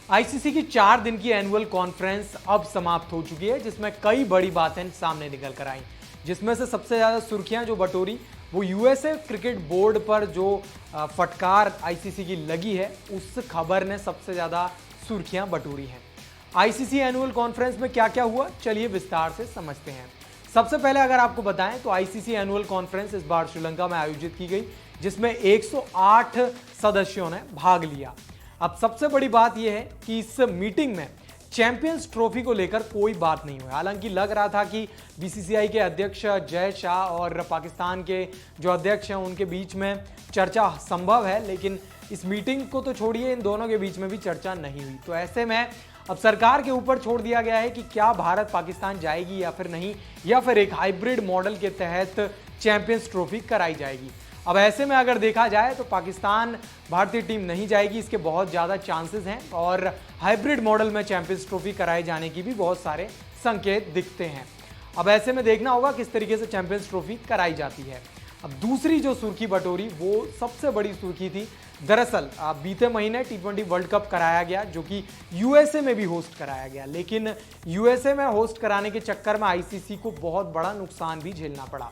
ICC की 4 दिन की एनुअल कॉन्फ्रेंस अब समाप्त हो चुकी है, जिसमें कई बड़ी बातें सामने निकल कर आई, जिसमें से सबसे ज्यादा सुर्खियां जो बटोरी वो यूएसए क्रिकेट बोर्ड पर जो फटकार आईसीसी की लगी है, उस खबर ने सबसे ज्यादा सुर्खियां बटोरी हैं। आईसीसी एनुअल कॉन्फ्रेंस में क्या क्या हुआ, चलिए विस्तार से समझते हैं। सबसे पहले अगर आपको बताएं तो आईसीसी एनुअल कॉन्फ्रेंस इस बार श्रीलंका में आयोजित की गई, जिसमें 108 सदस्यों ने भाग लिया। अब सबसे बड़ी बात यह है कि इस मीटिंग में चैंपियंस ट्रॉफी को लेकर कोई बात नहीं हुई। हालांकि लग रहा था कि बीसीसीआई के अध्यक्ष जय शाह और पाकिस्तान के जो अध्यक्ष हैं उनके बीच में चर्चा संभव है, लेकिन इस मीटिंग को तो छोड़िए, इन दोनों के बीच में भी चर्चा नहीं हुई। तो ऐसे में अब सरकार के ऊपर छोड़ दिया गया है कि क्या भारत पाकिस्तान जाएगी या फिर नहीं, या फिर एक हाइब्रिड मॉडल के तहत चैंपियंस ट्रॉफी कराई जाएगी। अब ऐसे में अगर देखा जाए तो पाकिस्तान भारतीय टीम नहीं जाएगी, इसके बहुत ज़्यादा चांसेस हैं, और हाइब्रिड मॉडल में चैंपियंस ट्रॉफी कराए जाने की भी बहुत सारे संकेत दिखते हैं। अब ऐसे में देखना होगा किस तरीके से चैंपियंस ट्रॉफी कराई जाती है। अब दूसरी जो सुर्खी बटोरी वो सबसे बड़ी सुर्खी थी। दरअसल बीते महीने टी20 वर्ल्ड कप कराया गया, जो कि यूएसए में भी होस्ट कराया गया, लेकिन यूएसए में होस्ट कराने के चक्कर में आईसीसी को बहुत बड़ा नुकसान भी झेलना पड़ा।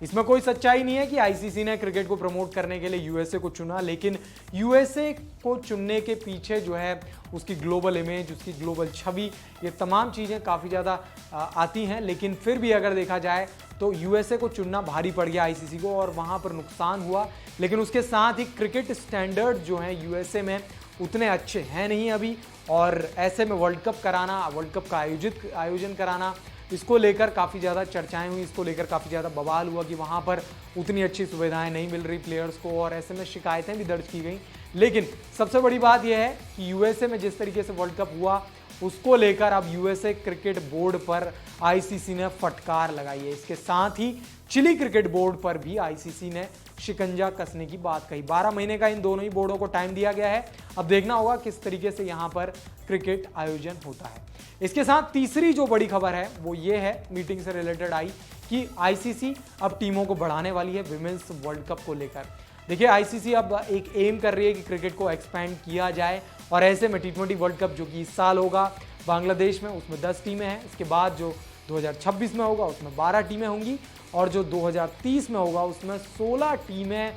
इसमें कोई सच्चाई नहीं है कि आईसीसी ने क्रिकेट को प्रमोट करने के लिए यूएसए को चुना, लेकिन यूएसए को चुनने के पीछे जो है उसकी ग्लोबल इमेज, उसकी ग्लोबल छवि, ये तमाम चीज़ें काफ़ी ज़्यादा आती हैं। लेकिन फिर भी अगर देखा जाए तो यूएसए को चुनना भारी पड़ गया आईसीसी को, और वहाँ पर नुकसान हुआ। लेकिन उसके साथ ही क्रिकेट स्टैंडर्ड जो हैं यूएसए में उतने अच्छे हैं नहीं अभी, और ऐसे में वर्ल्ड कप कराना, वर्ल्ड कप का आयोजन कराना, इसको लेकर काफ़ी ज़्यादा चर्चाएं हुई, इसको लेकर काफ़ी ज़्यादा बवाल हुआ कि वहाँ पर उतनी अच्छी सुविधाएं नहीं मिल रही प्लेयर्स को, और ऐसे में शिकायतें भी दर्ज की गई। लेकिन सबसे बड़ी बात यह है कि यूएसए में जिस तरीके से वर्ल्ड कप हुआ, उसको लेकर अब यूएसए क्रिकेट बोर्ड पर आईसीसी ने फटकार लगाई है। इसके साथ ही चिली क्रिकेट बोर्ड पर भी आईसीसी ने शिकंजा कसने की बात कही। 12 महीने का इन दोनों ही बोर्डों को टाइम दिया गया है। अब देखना होगा किस तरीके से यहाँ पर क्रिकेट आयोजन होता है। इसके साथ तीसरी जो बड़ी खबर है वो ये है, मीटिंग से रिलेटेड आई, कि आईसीसी अब टीमों को बढ़ाने वाली है विमेंस वर्ल्ड कप को लेकर। देखिए, आईसीसी अब एक एम कर रही है कि क्रिकेट को एक्सपैंड किया जाए, और ऐसे में टी20 वर्ल्ड कप जो कि इस साल होगा बांग्लादेश में, उसमें 10 टीमें हैं। इसके बाद जो 2026 में होगा उसमें 12 टीमें होंगी, और जो 2030 में होगा उसमें 16 टीमें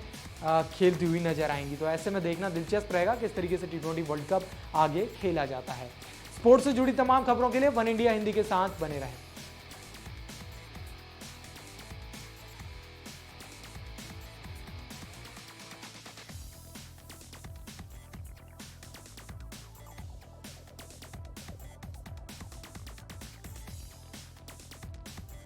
खेलती हुई नजर आएंगी। तो ऐसे में देखना दिलचस्प रहेगा किस तरीके से टी20 वर्ल्ड कप आगे खेला जाता है। स्पोर्ट्स से जुड़ी तमाम खबरों के लिए वन इंडिया हिंदी के साथ बने रहें।